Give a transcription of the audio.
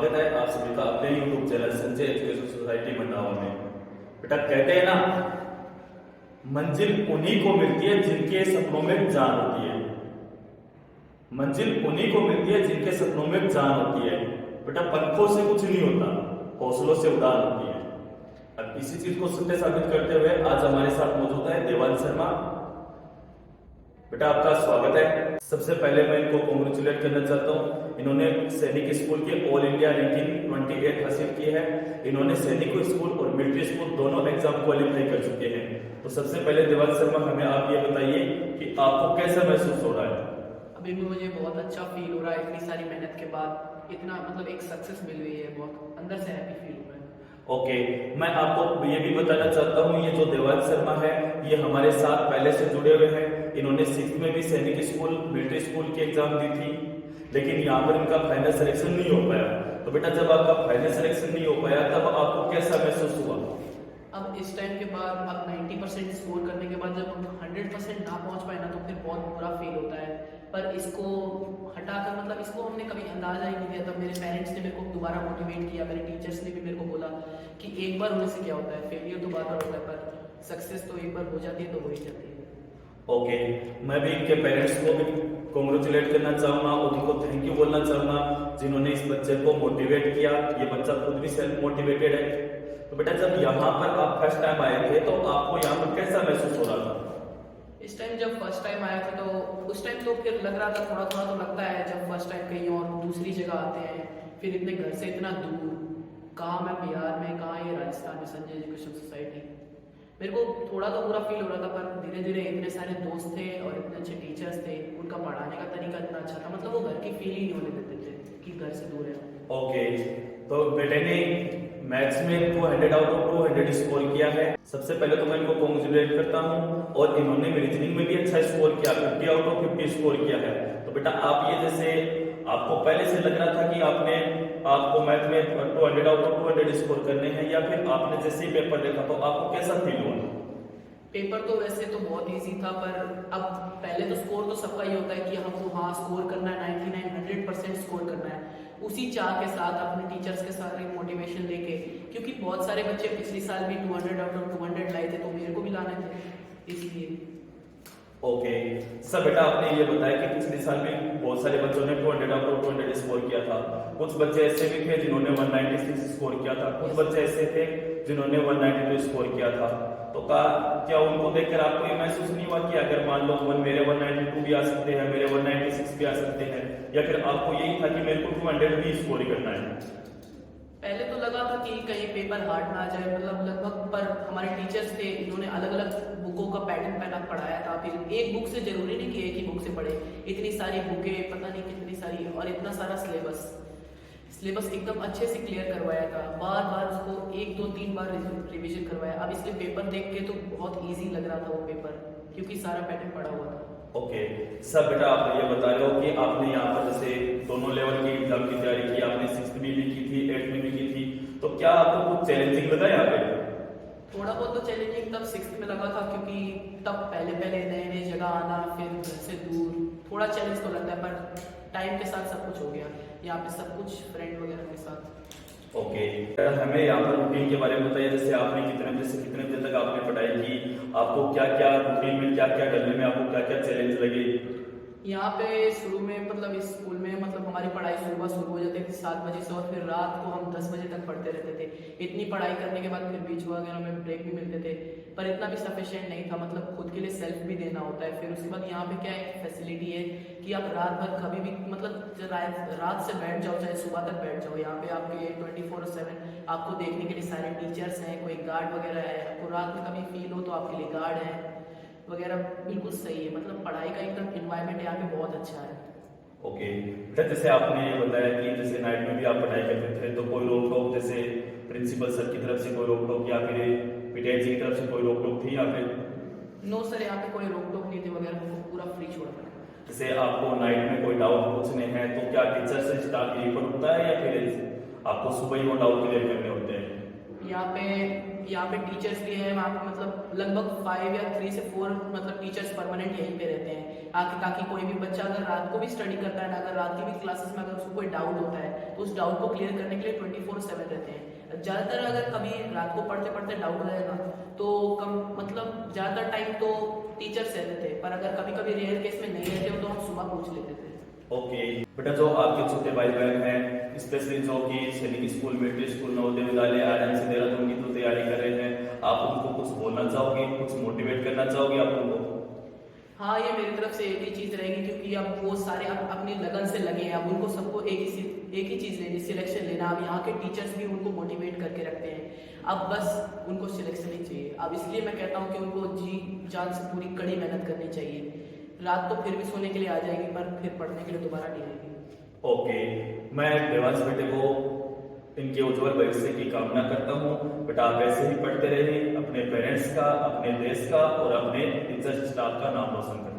स्वागत है आप सभी का अपने YouTube channel Sanjay education society Mandawa में। बेटा कहते हैं ना, मंजिल उन्हीं को मिलती है जिनके सपनों में जान होती है। मंजिल उन्हीं को मिलती है जिनके सपनों में जान होती है। बेटा पंखों से कुछ नहीं होता, हौसलों से उड़ान होती है। अब इसी चीज को सत्य साबित करते हुए आज हमारे साथ मौजूद है देवांश शर्मा। बेटा आपका स्वागत है। सबसे पहले मैं इनको कॉन्ग्रेचुलेट करना चाहता हूँ। इन्होंने सैनिक स्कूल के ऑल इंडिया रैंकिंग 28 हासिल की है। इन्होंने सैनिक स्कूल और मिलिट्री स्कूल दोनों एग्जाम क्वालिफाई कर चुके हैं। तो सबसे पहले देवांश शर्मा, हमें आप ये बताइए कि आपको कैसा महसूस हो रहा है? अभी भी मुझे बहुत अच्छा फील हो रहा है। इतनी सारी मेहनत के बाद इतना एक सक्सेस मिल गई है, बहुत अंदर से हैप्पी फील हो रहा है। ओके, मैं आपको ये भी बताना चाहता हूँ, ये जो देवांश शर्मा है ये हमारे साथ पहले से जुड़े हुए हैं। इन्होंने 6th में भी सैनिक स्कूल मिलिट्री स्कूल की एग्जाम दी थी, लेकिन यहाँ पर इनका फाइनल सिलेक्शन नहीं हो पाया। तो बेटा जब आपका फाइनल सिलेक्शन नहीं हो पाया तब आपको कैसा महसूस हुआ? अब इस टाइम के बाद, अब 90% स्कोर करने के बाद जब हम 100% ना पहुंच पाए ना, तो फिर बहुत बुरा फील होता है। पर इसको हटाकर इसको हमने कभी अंदाजा ही नहीं दिया। तब मेरे पेरेंट्स ने मेरे को दोबारा मोटिवेट किया, मेरे टीचर्स ने भी मेरे को बोला कि एक बार होने से क्या होता है, फेलियर तो बार बार होता है, पर सक्सेस तो एक बार हो जाती है तो हो ही जाती है। ओके, मैं भी इनके पेरेंट्स को भी कॉन्ग्रेचुलेट करना चाहूंगा और उनको थैंक यू बोलना चाहूंगा जिन्होंने इस बच्चे को मोटिवेट किया। ये बच्चा खुद भी सेल्फ मोटिवेटेड है। तो बेटा जब यहाँ पर आप फर्स्ट टाइम आए थे तो आपको यहाँ पर कैसा महसूस हो रहा था? इस टाइम जब फर्स्ट टाइम आया था तो उस टाइम तो फिर लग रहा था, थोड़ा थोड़ा तो लगता है जब फर्स्ट टाइम कहीं और दूसरी जगह आते हैं, फिर इतने घर से इतना दूर, कहाँ मैं बिहार में, कहाँ ये राजस्थान में संजय एजुकेशन सोसाइटी। मेरे को थोड़ा तो बुरा फील हो रहा था, पर धीरे धीरे इतने सारे दोस्त थे और इतने अच्छे टीचर्स थे, उनका पढ़ाने का तरीका इतना अच्छा था, वो घर की फील ही नहीं होने देते थे कि घर से दूर है। ओके, तो बेटे ने मैथ्स में 200 आउट ऑफ 200 स्कोर किया है। सबसे पहले तो मैं इनको कॉन्ग्रेचुलेट करता हूँ। और इन्होंने रीजनिंग में भी अच्छा स्कोर किया, 50 आउट ऑफ 50 स्कोर किया है। तो बेटा आप ये जैसे आपको पहले से लग रहा था कि आपको मैथ में 200 आउट ऑफ 200 स्कोर करने हैं, या फिर आपने जैसे पेपर देखा तो आपको कैसा फील हुआ? पेपर तो वैसे तो बहुत इजी था, पर अब पहले तो स्कोर तो सबका ही होता है कि हमको स्कोर करना है, 99-100% स्कोर करना है। उसी चाह के साथ अपने टीचर्स के साथ एक मोटिवेशन लेके, क्योंकि बहुत सारे बच्चे पिछले साल भी 200 आउट ऑफ 200 लाए थे, तो मेरे को भी लाने थे, इसलिए। ओके सर, बेटा आपने ये बताया कि पिछले साल भी बहुत सारे बच्चों ने 200 आउट ऑफ 200 स्कोर किया था। कुछ बच्चे ऐसे भी थे जिन्होंने 196 स्कोर किया था, कुछ बच्चे ऐसे थे जिन्होंने 192 स्कोर किया था। तो क्या उनको देखकर आपको ये महसूस नहीं हुआ कि अगर मान लो मेरे 192 भी आ सकते हैं, मेरे 196 भी आ सकते हैं, या फिर आपको यही था कि मेरे को 200 भी स्कोर करना है? पहले तो लगा था कि कहीं पेपर हार्ड ना आ जाए, लगभग, पर हमारे टीचर्स थे, इन्होंने अलग अलग बुकों का पैटर्न पहना पढ़ाया था। फिर एक बुक से जरूरी नहीं कि एक ही बुक से पढ़े, इतनी सारी बुकें, पता नहीं कितनी सारी, और इतना सारा सिलेबस एकदम अच्छे से क्लियर करवाया था। बार बार उसको 1 2 3 बार रिवीजन करवाया। अब इसलिए पेपर देख के तो बहुत ईजी लग रहा था वो पेपर, क्योंकि सारा पैटर्न पढ़ा हुआ था। ओके सर, बेटा आप ये बता रहे हो कि आपने यहाँ पर जैसे दोनों लेवल की एग्जाम की तैयारी की, आपने 6th में भी की थी, 8th में भी की थी, तो क्या आपको कुछ चैलेंजिंग लगा यहाँ पे? थोड़ा बहुत तो चैलेंजिंग तब 6th में लगा था, क्योंकि तब पहले नए नए जगह आना, फिर घर से दूर, थोड़ा चैलेंज तो लगता है, पर टाइम के साथ सब कुछ हो गया। यहाँ पे सब कुछ फ्रेंड वगैरह के साथ। ओके, हमें यहाँ पर रूटीन के बारे में बताइए। जैसे आपने कितने बजे से कितने बजे तक आपने पढ़ाई की, आपको क्या क्या रूटीन में क्या क्या करने में आपको क्या क्या चैलेंज लगे? यहाँ पे शुरू में इस स्कूल में हमारी पढ़ाई सुबह शुरू हो जाती थी 7 बजे से, और फिर रात को हम 10 बजे तक पढ़ते रहते थे। इतनी पढ़ाई करने के बाद फिर बीच वगैरह में ब्रेक भी मिलते थे, पर इतना भी सफिशिएंट नहीं था, खुद के लिए सेल्फ भी देना होता है। फिर उसके बाद यहाँ पे क्या एक फैसिलिटी है कि आप रात भर कभी भी रात से बैठ जाओ, चाहे सुबह तक बैठ जाओ, यहाँ पे आपके 24/7 आपको देखने के लिए सारे टीचर्स हैं, कोई गार्ड वगैरह है। आपको रात में कभी फील हो तो आपके लिए गार्ड है वगैरह, बिल्कुल सही है। पढ़ाई का एकदम एनवायरनमेंट यहाँ पे बहुत अच्छा है। ओके बेटा, जैसे आपने ये बताया कि जैसे नाइट में भी आप पढ़ाई करते थे, तो कोई रोक टोक जैसे प्रिंसिपल सर की तरफ से कोई रोक टोक या फिर पीटीआई जी की तरफ से कोई रोक टोक थी या फिर? नो सर, यहाँ पे कोई रोक टोक नहीं थी वगैरह, पूरा फ्री छोड़ा था। जैसे आपको नाइट में कोई डाउट पूछने हैं तो क्या टीचर से स्टाफ यहीं पर होता है, या फिर आपको सुबह ही वो डाउट क्लियर करने होते हैं? यहाँ पे टीचर्स भी हैं, वहाँ पे मतलब लगभग 5 या 3 से 4 मतलब टीचर्स परमानेंट यहीं पे रहते हैं आके, ताकि कोई भी बच्चा अगर रात को भी स्टडी करता है ना, अगर रात की भी क्लासेस में अगर उसको कोई डाउट होता है तो उस डाउट को क्लियर करने के लिए 24/7 रहते हैं। ज़्यादातर अगर कभी रात को पढ़ते पढ़ते डाउट हो जाए ना, तो कम मतलब ज़्यादातर टाइम तो टीचर्स रहते थे, पर अगर कभी कभी रेयर केस में नहीं रहते हो तो हम सुबह पूछ लेते थे। ओके बेटा, जो आपके छोटे भाई बहन हैं, स्पेशली जो कि सैनिक school, military school, Navodaya Vidyalaya Aryan से देहरादून की तो तैयारी कर रहे हैं, आप उनको कुछ बोलना चाहोगे, कुछ मोटिवेट करना चाहोगे आप उनको? हाँ, ये मेरी तरफ से एक ही चीज़ रहेगी, क्योंकि अब वो सारे अब अपनी लगन से लगे हैं। अब उनको सबको एक ही चीज़ लेनी, सिलेक्शन लेना। अब यहाँ के टीचर्स भी उनको मोटिवेट करके रखते हैं, अब बस उनको सिलेक्शन ही चाहिए। अब इसलिए मैं कहता हूँ कि उनको जी जान से पूरी कड़ी मेहनत करनी चाहिए। रात तो फिर भी सोने के लिए आ जाएगी, पर फिर पढ़ने के लिए दोबारा नहीं आएगी। ओके, मैं देवांश बेटे को इनके उज्जवल भविष्य की कामना करता हूँ। बेटा आप ऐसे ही पढ़ते रहिए, अपने पेरेंट्स का, अपने देश का और अपने टीचर स्टाफ का नाम रोशन करें।